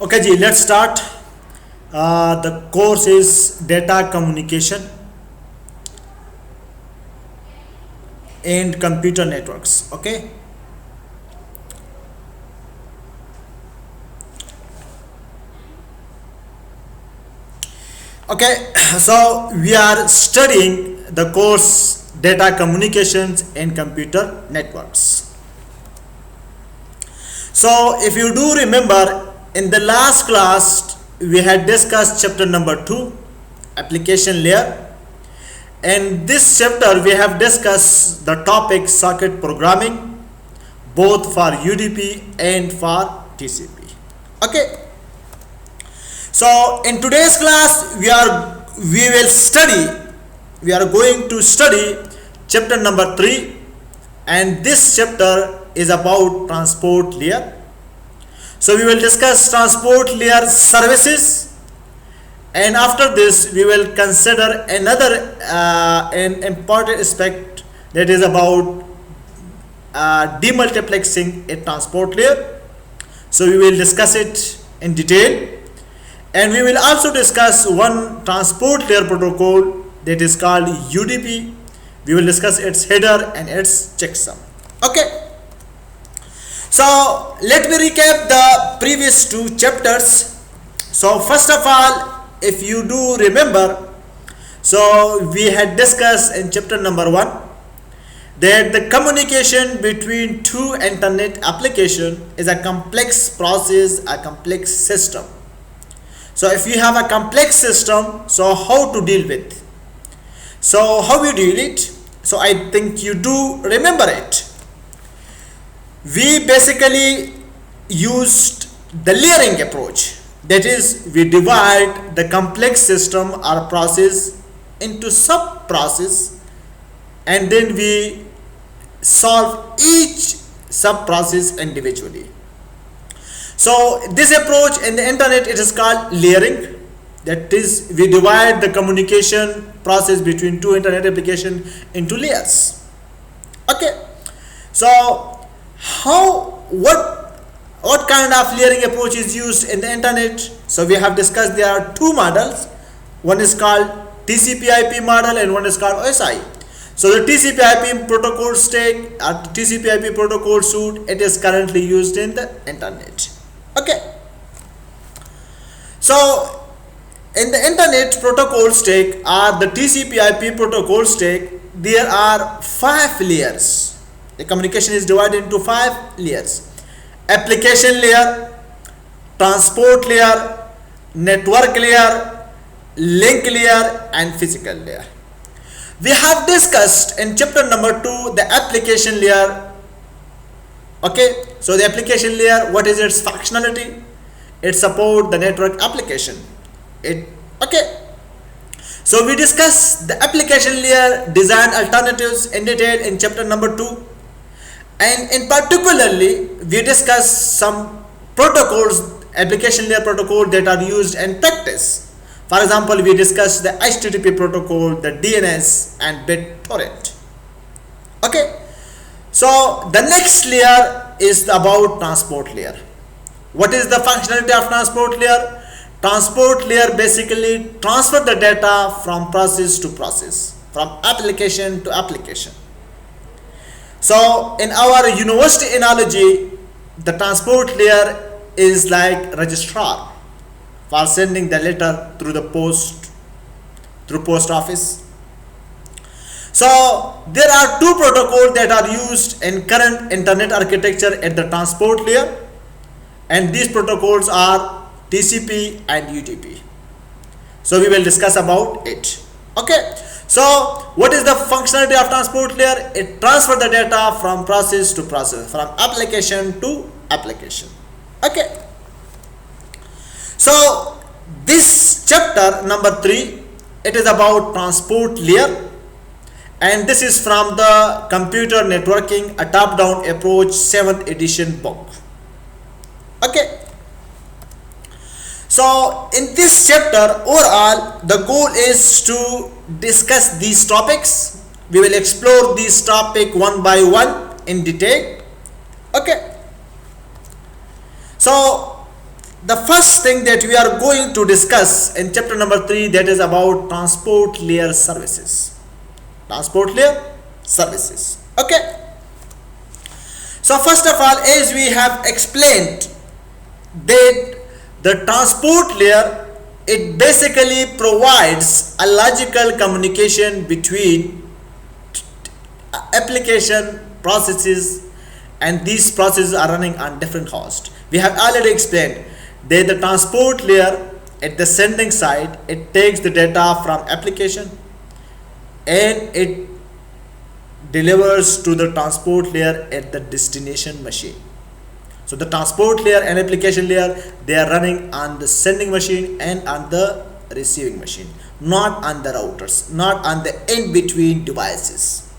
Okay, ji, let's start. The course is data communication and computer networks. Okay. Okay, so we are studying the course data communications and computer networks. So if you do remember, in the last class we had discussed chapter number 2, application layer, and this chapter we have discussed the topic circuit programming both for UDP and for TCP. Okay, so in today's class we are going to study chapter number 3, and this chapter is about transport layer. So we will discuss transport layer services, and after this we will consider another an important aspect, that is about demultiplexing a transport layer. So we will discuss it in detail, and we will also discuss one transport layer protocol that is called UDP. We will discuss its header and its checksum. Okay, so let me recap the previous 2 chapters. So first of all, if you do remember, so we had discussed in chapter number 1 that the communication between 2 internet application is a complex process, a complex system. So if you have a complex system, so how to deal with? So how you deal it? So I think you do remember it. We basically used the layering approach. That is, we divide the complex system or process into sub process, and then we solve each sub process individually. So this approach in the internet, it is called layering. That is, we divide the communication process between 2 internet application into layers. Okay, so what kind of layering approach is used in the internet? So we have discussed there are 2 models. One is called TCP/IP model and one is called OSI. So the TCP/IP protocol stack or TCP/IP protocol suite, it is currently used in the internet. Okay, so in the internet protocol stack or the TCP/IP protocol stack, there are 5 layers. The communication is divided into 5 layers: application layer, transport layer, network layer, link layer, and physical layer. We have discussed in chapter number 2 the application layer. Okay, so the application layer, what is its functionality? It supports the network application. So we discuss the application layer design alternatives in detail in chapter number 2, and in particularly we discuss some protocols, application layer protocol that are used in practice. For example, we discussed the HTTP protocol, the DNS, and BitTorrent. Okay, so the next layer is about transport layer. What is the functionality of transport layer? Transport layer basically transfer the data from process to process, from application to application. So in our university analogy, the transport layer is like registrar for sending the letter through the post office. So there are 2 protocols that are used in current internet architecture at the transport layer, and these protocols are TCP and UDP. So we will discuss about it. Okay, so what is the functionality of transport layer? It transfers the data from process to process, from application to application. Okay, so this chapter number 3, it is about transport layer, and this is from the Computer Networking, a top-down approach 7th edition book. Okay, so in this chapter overall, the goal is to discuss these topics. We will explore these topics one by one in detail. Okay, so the first thing that we are going to discuss in chapter number 3, that is about transport layer services. Transport layer services. Okay. So first of all, as we have explained, that the transport layer, it basically provides a logical communication between application processes, and these processes are running on different hosts. We have already explained that the transport layer at the sending side, it takes the data from application and it delivers to the transport layer at the destination machine. So the transport layer and application layer, they are running on the sending machine and on the receiving machine, not on the routers, not on the in-between devices.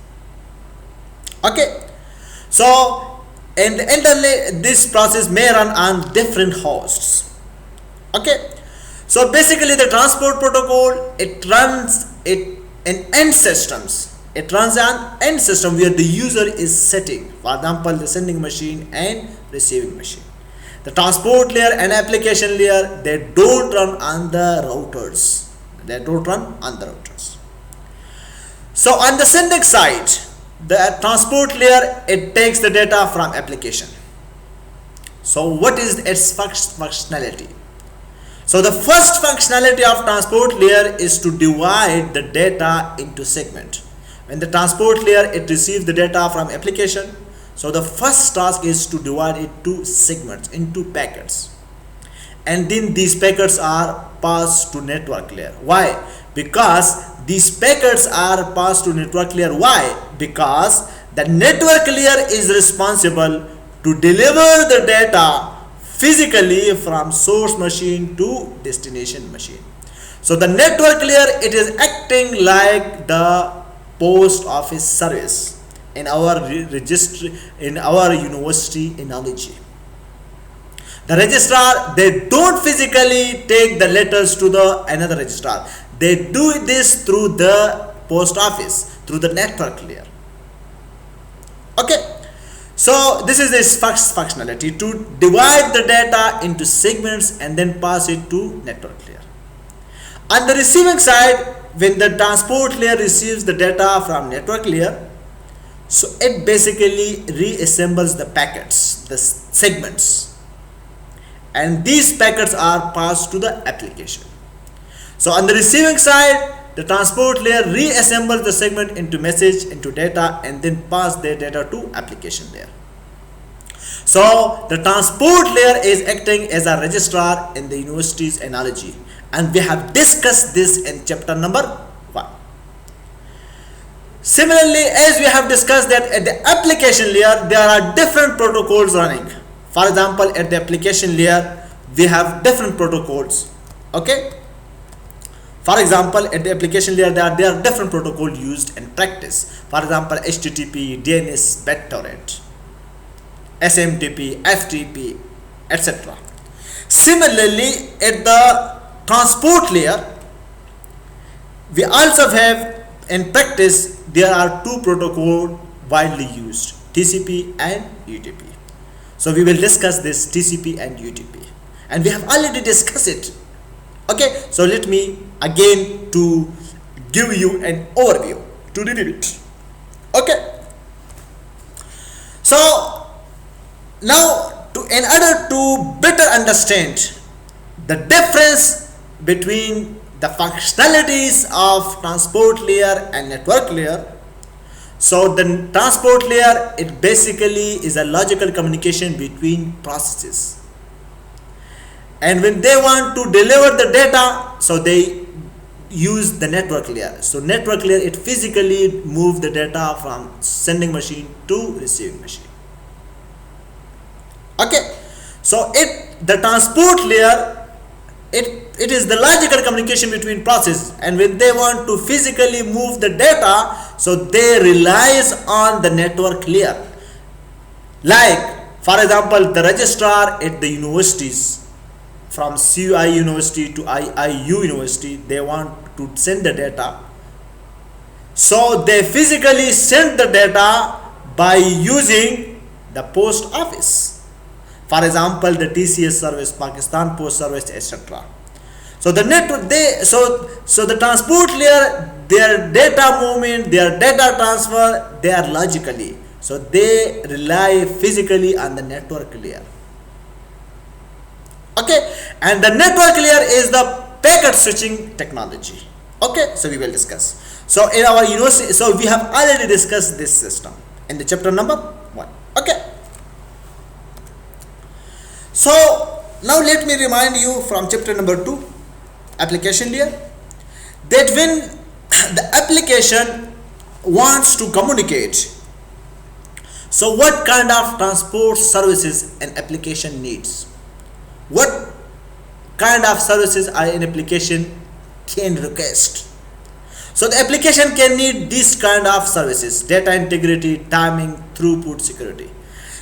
Okay. So and internally this process may run on different hosts. Okay. So basically the transport protocol, it runs it in end systems. It runs an end system where the user is setting, for example, the sending machine and receiving machine. The transport layer and application layer, they don't run on the routers. They don't run on the routers. So on the sending side, the transport layer, it takes the data from application. So what is its functionality? So the first functionality of transport layer is to divide the data into segment. When the transport layer, it receives the data from application, so the first task is to divide it into segments, into packets, and then these packets are passed to network layer. Why? Because these packets are passed to network layer. Why? Because the network layer is responsible to deliver the data physically from source machine to destination machine. So the network layer, it is acting like the post office service in our registry, in our university analogy. The registrar, they don't physically take the letters to the another registrar. They do this through the post office, through the network layer. Okay. So this is this first functionality, to divide the data into segments and then pass it to network layer. On the receiving side, when the transport layer receives the data from network layer, so it basically reassembles the packets, the segments, and these packets are passed to the application. So on the receiving side, the transport layer reassembles the segment into message, into data, and then pass their data to application layer. So the transport layer is acting as a registrar in the university's analogy, and we have discussed this in chapter number 1. Similarly, as we have discussed that at the application layer, there are different protocols running. For example, at the application layer, we have different protocols. Okay. For example, at the application layer, there are different protocols used in practice. For example, HTTP, DNS, BitTorrent, SMTP, FTP, etc. Similarly, at the transport layer, we also have in practice, there are two protocols widely used, TCP and UDP. So we will discuss this TCP and UDP, and we have already discussed it. Okay, so let me again to give you an overview to review it. Okay, so now in order to better understand the difference between the functionalities of transport layer and network layer, so the transport layer, it basically is a logical communication between processes, and when they want to deliver the data, so they use the network layer. So network layer, it physically move the data from sending machine to receiving machine. Okay, so the transport layer, it is the logical communication between processes, and when they want to physically move the data, so they relies on the network layer. Like for example, the registrar at the universities, from CUI University to IIU University, they want to send the data, so they physically send the data by using the post office. For example, the TCS service, Pakistan Post Service, etc. So the network, so the transport layer, their data movement, their data transfer, they are logically. So they rely physically on the network layer. Okay, and the network layer is the packet switching technology. Okay, so we will discuss. So in our university, so we have already discussed this system in the chapter number 1. Okay. So now let me remind you from chapter number 2, application layer, that when the application wants to communicate, so what kind of transport services an application needs? What kind of services an application can request? So the application can need these kind of services: data integrity, timing, throughput, security.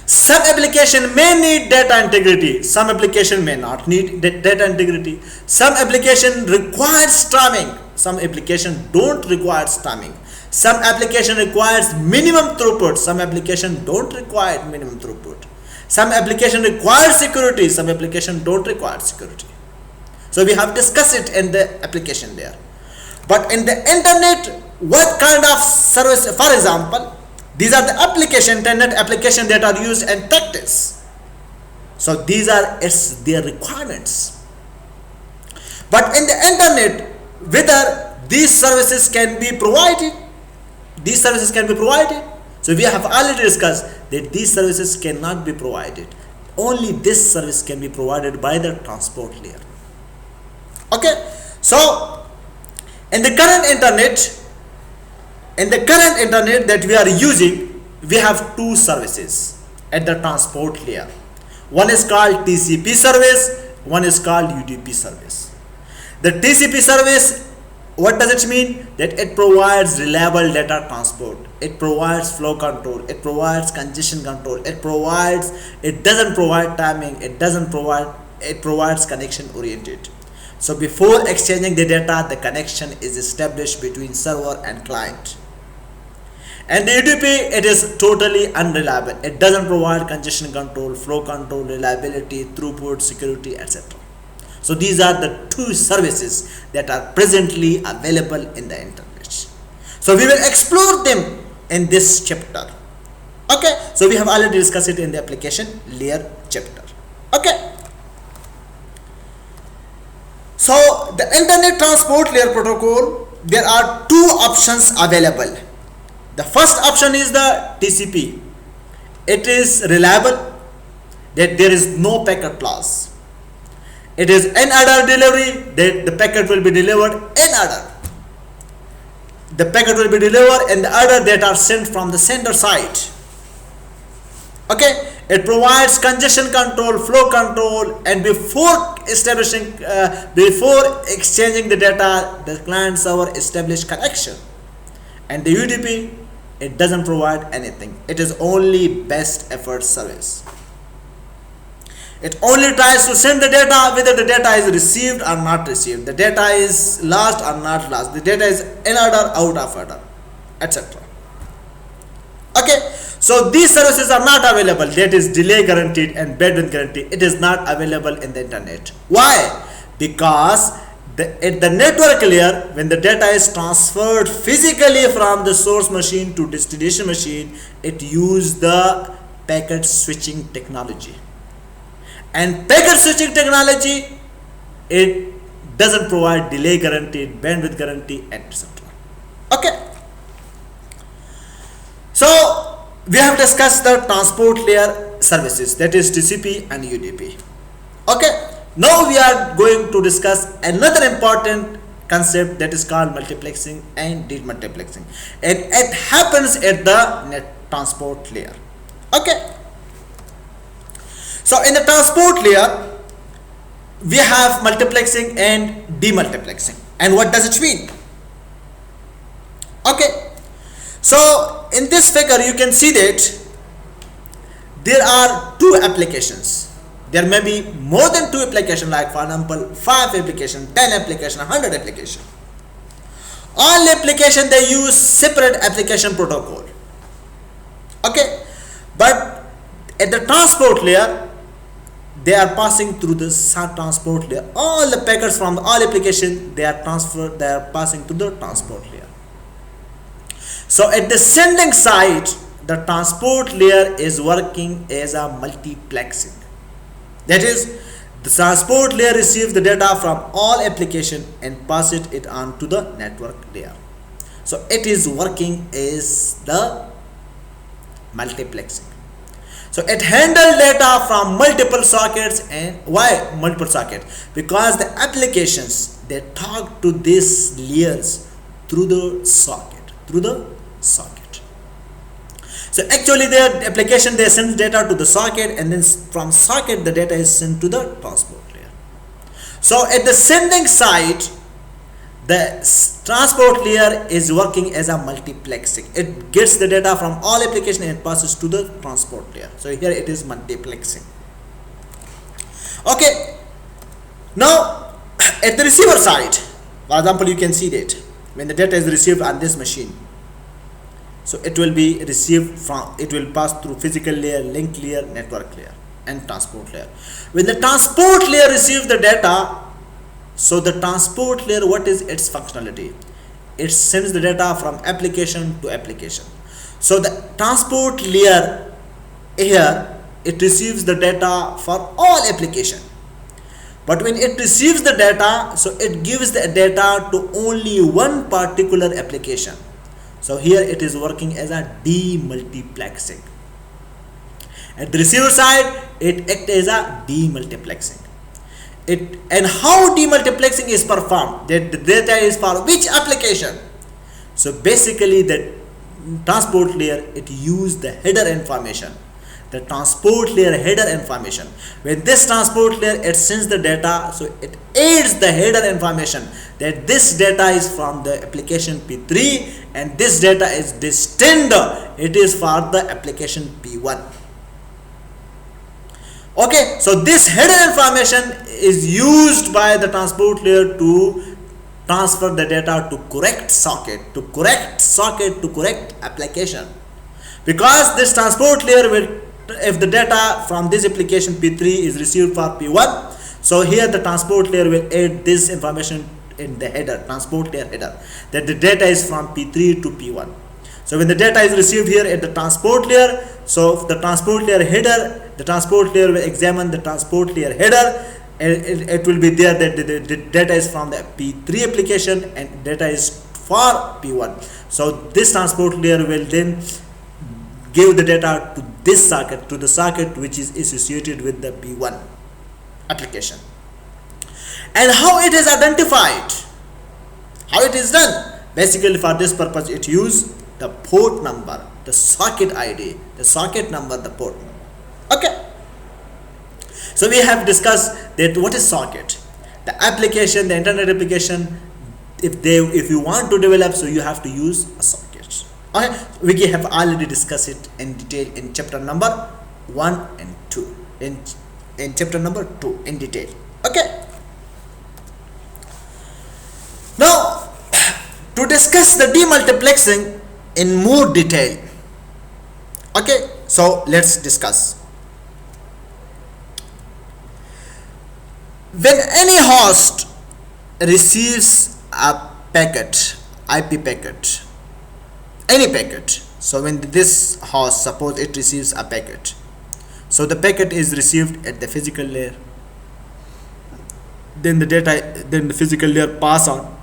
Some application may need data integrity, some application may not need data integrity. Some application requires timing, some application don't require timing. Some application requires minimum throughput, some application don't require minimum throughput. Some application requires security, some application don't require security. So we have discussed it in the application there. But in the internet, what kind of service? For example, these are the internet application that are used in practice. So these are their requirements. But in the internet, whether these services can be provided, so we have already discussed that these services cannot be provided. Only this service can be provided by the transport layer. Okay, so in the current internet that we are using, we have two services at the transport layer. One is called TCP service, one is called UDP service. The TCP service, what does it mean? That it provides reliable data transport, it provides flow control, it provides congestion control, it doesn't provide timing, it provides connection oriented. So before exchanging the data, the connection is established between server and client. And the UDP, it is totally unreliable. It doesn't provide congestion control, flow control, reliability, throughput, security, etc. So these are the two services that are presently available in the internet. So we will explore them in this chapter. Okay, so we have already discussed it in the application layer chapter. Okay. So the internet transport layer protocol, there are two options available. The first option is the TCP. It is reliable, that there is no packet loss. It is in order delivery, that the packet will be delivered in order. The packet will be delivered in the order that are sent from the sender side. Okay, it provides congestion control, flow control, and before exchanging the data, the client server establish connection. And the UDP, it doesn't provide anything. It is only best effort service. It only tries to send the data, whether the data is received or not received, the data is lost or not lost, the data is in order, out of order, etc. Okay, so these services are not available. That is delay guaranteed and bandwidth guaranteed. It is not available in the internet. Why? Because at the network layer, when the data is transferred physically from the source machine to destination machine, it uses the packet switching technology. And packet switching technology, it doesn't provide delay guaranteed, bandwidth guarantee, etc. Okay. So we have discussed the transport layer services, that is TCP and UDP. Okay. Now we are going to discuss another important concept that is called multiplexing and demultiplexing, and it happens at the net transport layer. Okay. So in the transport layer, we have multiplexing and demultiplexing. And what does it mean? Okay. So in this figure, you can see that there are two applications. There may be more than two applications, like for example 5 applications, 10 applications, 100 applications. All applications, they use separate application protocol. Okay, but at the transport layer, they are passing through the transport layer. All the packets from all application, they are passing through the transport layer. So at the sending side, the transport layer is working as a multiplexing. That is, the transport layer receives the data from all application and passes it on to the network layer. So it is working as the multiplexing. So it handles data from multiple sockets. And why multiple sockets? Because the applications, they talk to these layers through the socket. So actually their application, they send data to the socket, and then from socket the data is sent to the transport layer. So at the sending side, the transport layer is working as a multiplexing. It gets the data from all application and passes to the transport layer. So here it is multiplexing. Okay, now at the receiver side, for example, you can see that when the data is received on this machine, so it will be received from, it will pass through physical layer, link layer, network layer, and transport layer. When the transport layer receives the data, so the transport layer, what is its functionality? It sends the data from application to application. So the transport layer here, it receives the data for all application. But when it receives the data, so it gives the data to only one particular application. So here it is working as a demultiplexing. At the receiver side, it acts as a demultiplexing. And how demultiplexing is performed? That the data is for which application? So basically the transport layer, it uses the header information. The transport layer header information. When this transport layer, it sends the data, so it adds the header information that this data is from the application P3 and this data is destined, it is for the application P1. Okay, so this header information is used by the transport layer to transfer the data to correct socket, to correct application. Because this transport layer will, if the data from this application P3 is received for P1, so here the transport layer will add this information in the header, transport layer header, that the data is from P3 to P1. So when the data is received here at the transport layer, so the transport layer header, the transport layer will examine the transport layer header, and it will be there that the data is from the P3 application and data is for P1. So this transport layer will then give the data to this socket, to the socket which is associated with the P1 application. And how it is identified, how it is done? Basically for this purpose it uses the port number, the socket ID, the socket number, the port number. Okay, so we have discussed that what is socket. The application, the internet application, if you want to develop, so you have to use a socket. Okay, we have already discussed it in detail in chapter number 1 and 2, in chapter number 2 in detail. Okay, now to discuss the demultiplexing in more detail. Okay, so let's discuss. When any host receives a packet, IP packet, any packet, so when this host, suppose it receives a packet, so the packet is received at the physical layer, then the physical layer pass on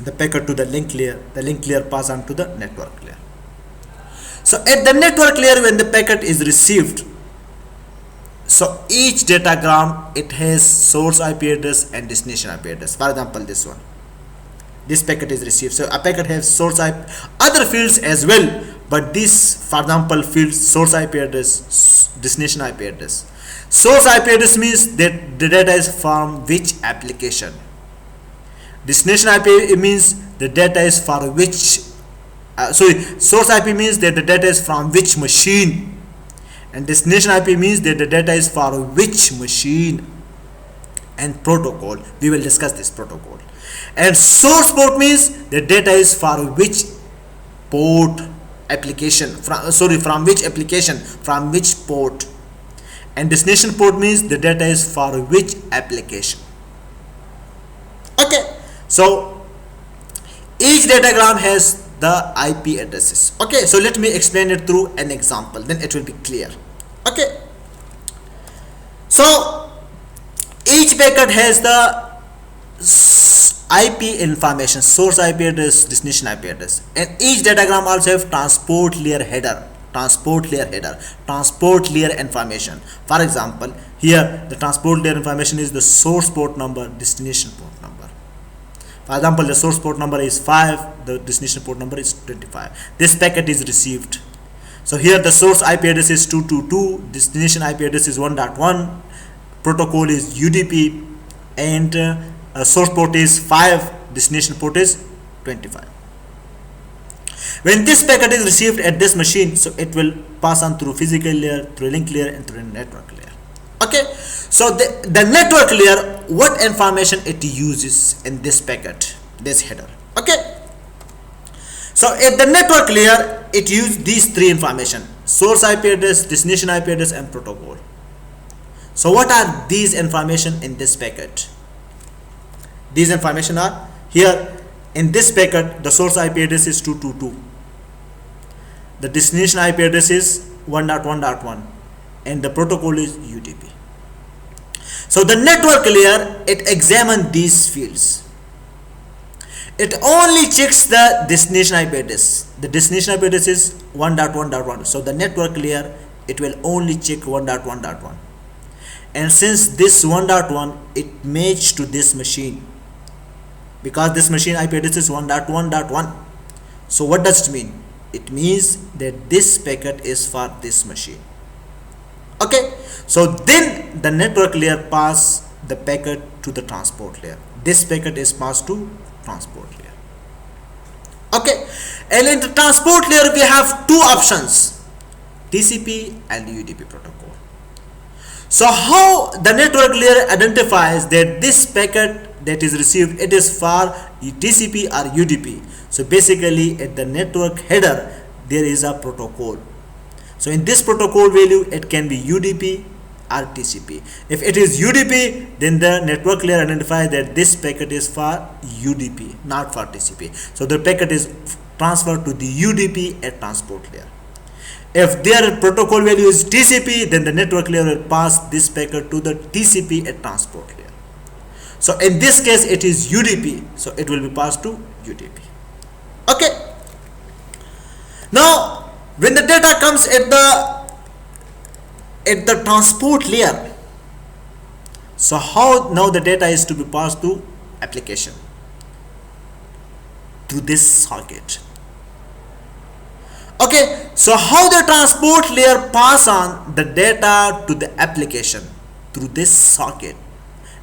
the packet to the link layer pass on to the network layer. So at the network layer, when the packet is received, so each datagram, it has source IP address and destination IP address. For example, this one, this packet is received, so a packet has source IP, other fields as well, but this, for example, field source IP address, destination IP address. Source IP address means that the data is from which application. Destination IP means the data is for which source IP means that the data is from which machine, and destination IP means that the data is for which machine. And protocol, we will discuss this protocol. And source port means the data is for which port application, from which application, from which port. and destination port means the data is for which application. Okay, so each datagram has the IP addresses. Okay, so let me explain it through an example, then it will be clear. Okay, so each packet has the IP information, source IP address, destination IP address, and each datagram also have transport layer header, transport layer information. For example, here the transport layer information is the source port number, destination port number. For example, the source port number is 5, the destination port number is 25. This packet is received. So here the source IP address is 222, destination IP address is 1.1, protocol is UDP, and source port is 5, destination port is 25. When this packet is received at this machine, so it will pass on through physical layer, through link layer, and through network layer. Okay, so the network layer, what information it uses in this packet, this header. Okay, so at the network layer, it uses these three information: source IP address, destination IP address, and protocol. So what are these information in this packet? These information are here in this packet. The source IP address is 222, the destination IP address is 1.1.1, and the protocol is UDP. So the network layer, it examines these fields. It only checks the destination IP address. The destination IP address is 1.1.1. So the network layer, it will only check 1.1.1. And since this 1.1, it matched to this machine, because this machine IP address is 1.1.1. So what does it mean? It means that this packet is for this machine. Okay, so then the network layer pass the packet to the transport layer. This packet is passed to transport layer. Okay, and in the transport layer we have two options, TCP and UDP protocol. So how the network layer identifies that this packet that is received, it is for TCP or UDP? So basically at the network header there is a protocol. So in this protocol value, it can be UDP or TCP. If it is UDP, then the network layer identifies that this packet is for UDP, not for TCP. So the packet is transferred to the UDP at transport layer. If their protocol value is TCP, then the network layer will pass this packet to the TCP at transport layer. So in this case, it is UDP, so it will be passed to UDP. Okay. Now, when the data comes at the transport layer, so how now the data is to be passed to application through this socket. Okay, so how the transport layer pass on the data to the application through this socket.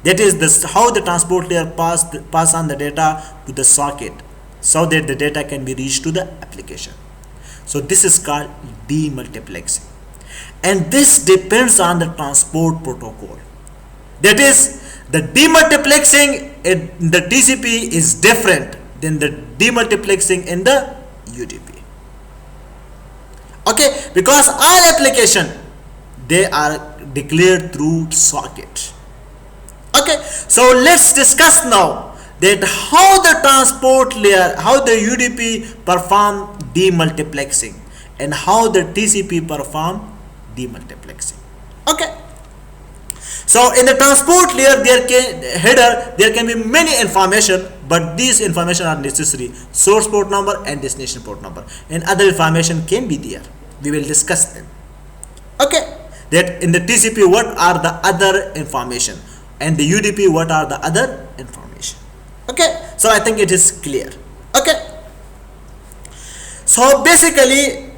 That is this how the transport layer pass on the data to the socket, so that the data can be reached to the application. So this is called demultiplexing, and this depends on the transport protocol. That is, the demultiplexing in the TCP is different than the demultiplexing in the UDP. Okay, because all application, they are declared through socket. Okay, so let's discuss now that how the transport layer, how the UDP perform demultiplexing and how the TCP perform demultiplexing. Okay, so in the transport layer there can be many information, but these information are necessary: source port number and destination port number, and other information can be there. We will discuss them. Okay, that in the TCP what are the other information, and the UDP what are the other information. Okay, so I think it is clear. Okay, so basically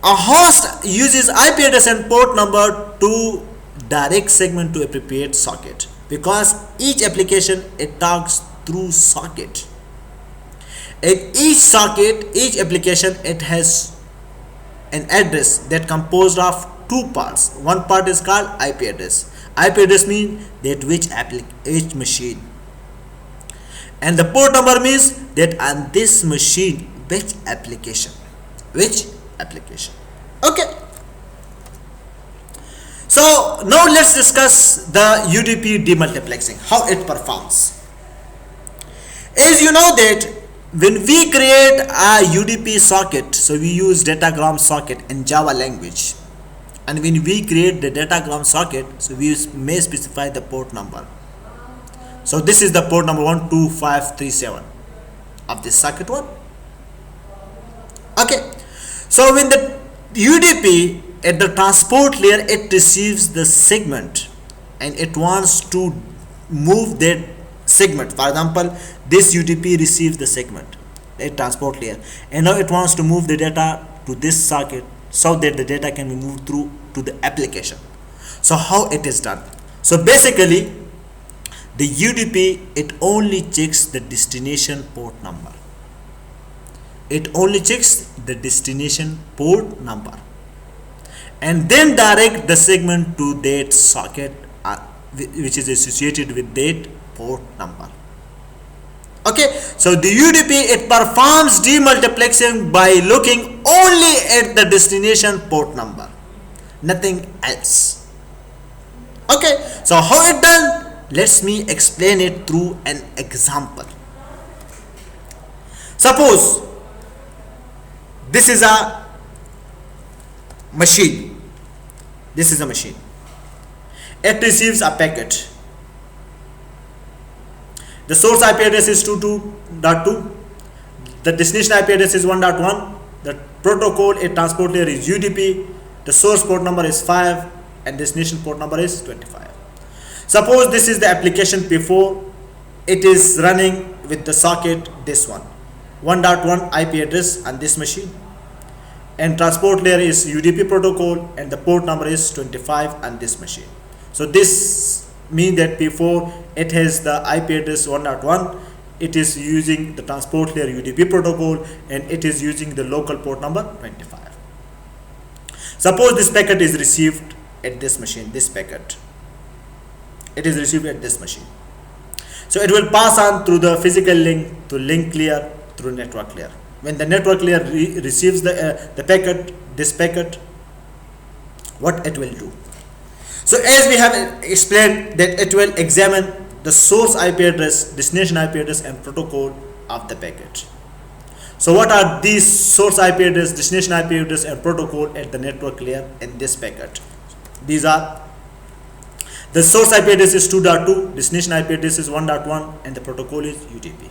a host uses IP address and port number to direct segment to appropriate socket, because each application it talks through socket. In each socket, each application, it has an address that composed of two parts. One part is called IP address. IP address means that which machine, and the port number means that on this machine which application. Okay, so now let's discuss the UDP demultiplexing, how it performs. As you know that when we create a UDP socket, so we use datagram socket in Java language, and when we create the datagram socket, so we may specify the port number. So this is the port number 12537 of this socket 1. Okay, so when the UDP at the transport layer, it receives the segment and it wants to move that segment. For example, this UDP receives the segment at transport layer, and now it wants to move the data to this socket so that the data can be moved through to the application. So how it is done? So basically the UDP, it only checks the destination port number. It only checks the destination port number and then direct the segment to that socket which is associated with that port number. Okay, so the UDP, it performs demultiplexing by looking only at the destination port number, nothing else. Okay, so how it done? Let me explain it through an example. Suppose this is a machine. This is a machine. It receives a packet. The source IP address is 22.2. The destination IP address is 1.1. The protocol at transport layer is UDP. The source port number is 5 and destination port number is 25. Suppose this is the application P4. It is running with the socket this one, 1.1 IP address on this machine, and transport layer is UDP protocol and the port number is 25 on this machine. So this means that P4, it has the IP address 1.1, it is using the transport layer UDP protocol and it is using the local port number 25. Suppose this packet is received at this machine, this packet, it is received at this machine. So it will pass on through the physical link to link layer through network layer. When the network layer receives the packet, this packet, what it will do? So as we have explained that it will examine the source IP address, destination IP address and protocol of the packet. So what are these source IP address, destination IP address and protocol at the network layer in this packet? These are the source IP address is 2.2, destination IP address is 1.1 and the protocol is UDP.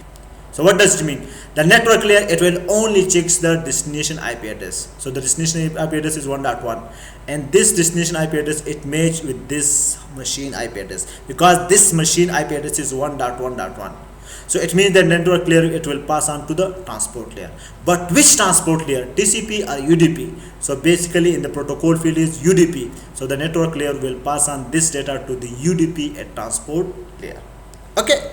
So what does it mean? The network layer, it will only checks the destination IP address. So the destination IP address is 1.1 and this destination IP address, it matches with this machine IP address because this machine IP address is 1.1.1. So it means that network layer, it will pass on to the transport layer. But which transport layer? TCP or UDP? So basically in the protocol field is UDP. So the network layer will pass on this data to the UDP at transport layer. Okay.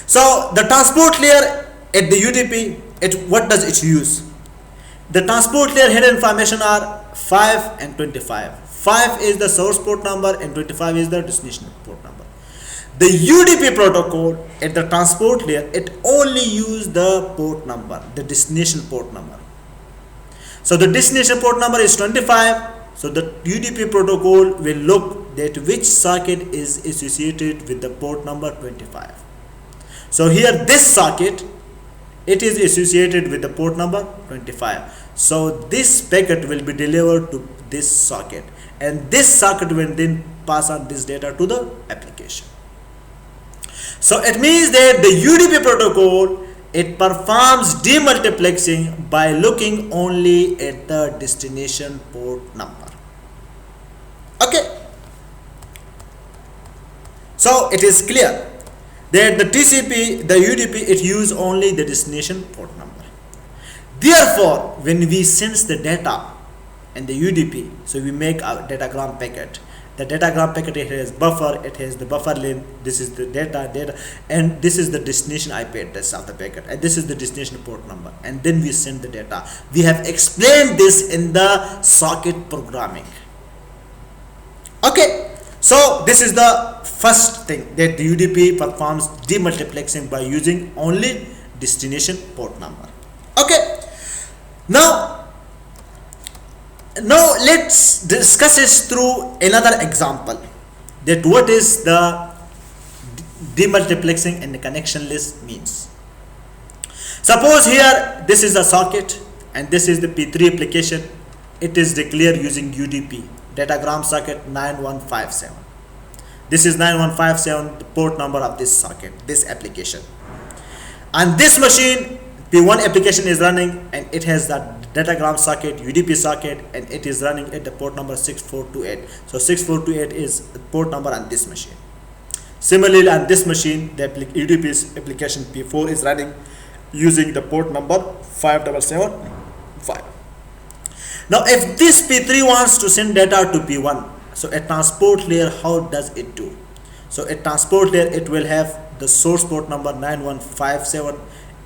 So the transport layer at the UDP, what does it use? The transport layer header information are 5 and 25. 5 is the source port number and 25 is the destination port number. The UDP protocol at the transport layer, it only use the port number, the destination port number. So the destination port number is 25. So the UDP protocol will look at which socket is associated with the port number 25. So here this socket, it is associated with the port number 25. So this packet will be delivered to this socket and this socket will then pass on this data to the application. So it means that the UDP protocol, it performs demultiplexing by looking only at the destination port number. Okay. So it is clear that the TCP, the UDP, it use only the destination port number. Therefore, when we sense the data and the UDP, so we make a datagram packet. The datagram packet, it has buffer, it has the buffer length, this is the data, and this is the destination IP address of the packet, and this is the destination port number, and then we send the data. We have explained this in the socket programming. Okay, so this is the first thing, that the UDP performs demultiplexing by using only destination port number. Okay, now Now let's discuss this through another example, that what is the demultiplexing and the connection list means. Suppose here this is a socket and this is the P3 application. It is declared using UDP, datagram socket 9157. This is 9157, the port number of this socket, this application. And this machine, P1 application is running and it has the datagram socket, UDP socket, and it is running at the port number 6428. So 6428 is the port number on this machine. Similarly, on this machine, the UDP application P4 is running using the port number 5775. Now, if this P3 wants to send data to P1, so a transport layer, how does it do? So a transport layer, it will have the source port number 9157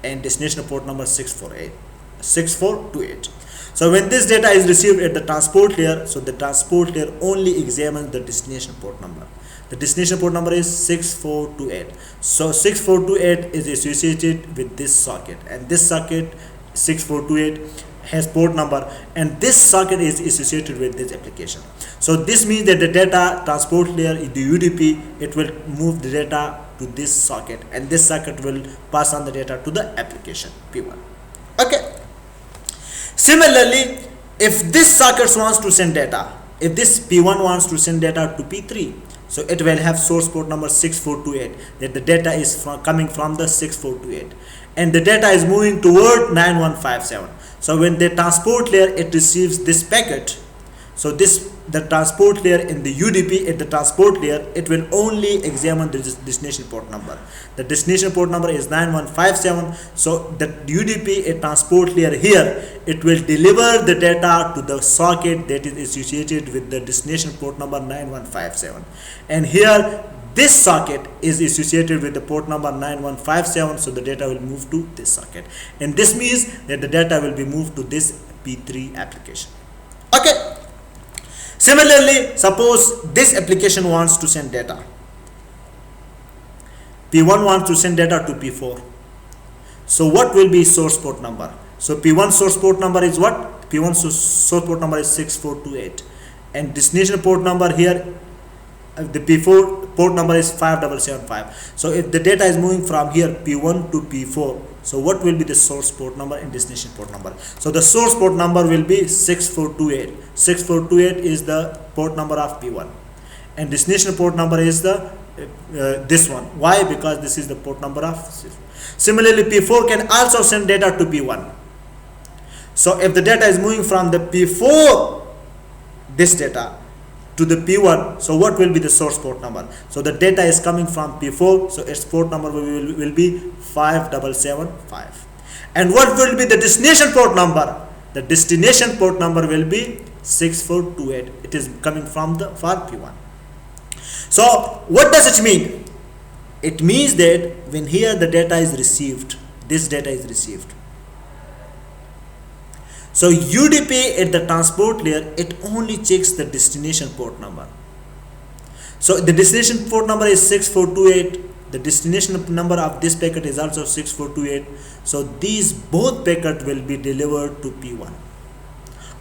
and destination port number 6428. So when this data is received at the transport layer, so the transport layer only examines the destination port number. The destination port number is 6428. So 6428 is associated with this socket, and this socket 6428 has port number, and this socket is associated with this application. So this means that the data transport layer in the UDP, it will move the data to this socket, and this socket will pass on the data to the application P1. Okay. Similarly, if this socket wants to send data, if this P1 wants to send data to P3, so it will have source port number 6428, that the data is coming from the 6428, and the data is moving toward 9157. So when the transport layer, it receives this packet, so the transport layer in the UDP at the transport layer, it will only examine the destination port number. The destination port number is 9157. So the UDP at transport layer here, it will deliver the data to the socket that is associated with the destination port number 9157. And here this socket is associated with the port number 9157, so the data will move to this socket. And this means that the data will be moved to this P3 application. Okay. Similarly, suppose this application wants to send data. P1 wants to send data to P4. So what will be source port number? So P1 source port number is what? P1 source port number is 6428. And destination port number here, the P4 port number is 5775. So if the data is moving from here P1 to P4, so what will be the source port number and destination port number? So the source port number will be 6428. 6428 is the port number of P1, and destination port number is the this one. Why? Because this is the port number of. Similarly, P4 can also send data to P1. So if the data is moving from the P4, this data, to the P1, so what will be the source port number? So the data is coming from P4, so its port number will be 5775. And what will be the destination port number? The destination port number will be 6428. It is coming from the for P1. So what does it mean? It means that when here the data is received, this data is received. So UDP at the transport layer, it only checks the destination port number. So the destination port number is 6428. The destination number of this packet is also 6428. So these both packets will be delivered to P1.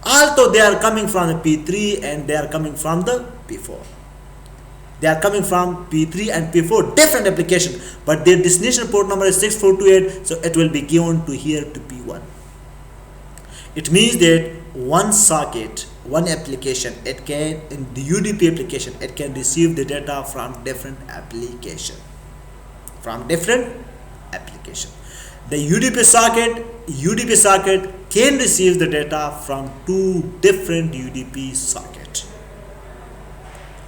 Although they are coming from the P3 and they are coming from the P4. They are coming from P3 and P4, different application, but their destination port number is 6428, so it will be given to here to P1. It means that one socket, one application, it can, in the UDP application, it can receive the data from different application. The UDP socket can receive the data from two different UDP sockets.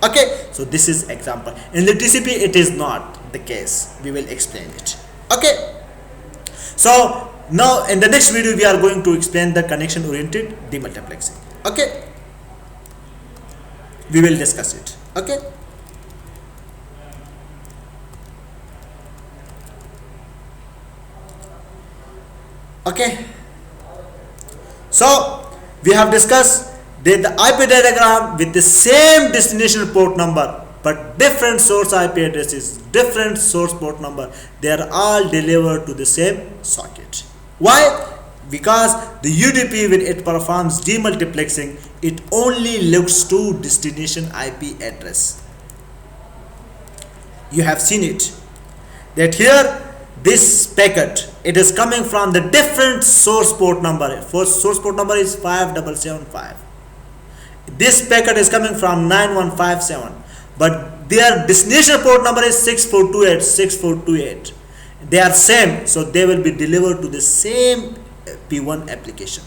Okay, so this is example. In the TCP, it is not the case. We will explain it. Okay, so now in the next video we are going to explain the connection oriented demultiplexing. Okay, we will discuss it. Okay, so we have discussed that the IP diagram with the same destination port number but different source IP addresses, different source port number, they are all delivered to the same socket. Why? because the UDP, when it performs demultiplexing, it only looks to destination IP address. You have seen it, that here this packet, it is coming from the different source port number. First source port number is 5775. This packet is coming from 9157, but their destination port number is 6428. They are same, so they will be delivered to the same P1 application.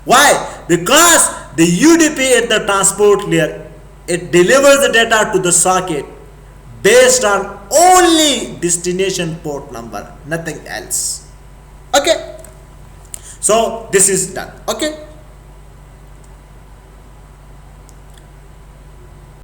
Why? Because the UDP at the transport layer, it delivers the data to the socket based on only destination port number, nothing else. Okay, so this is done. Okay.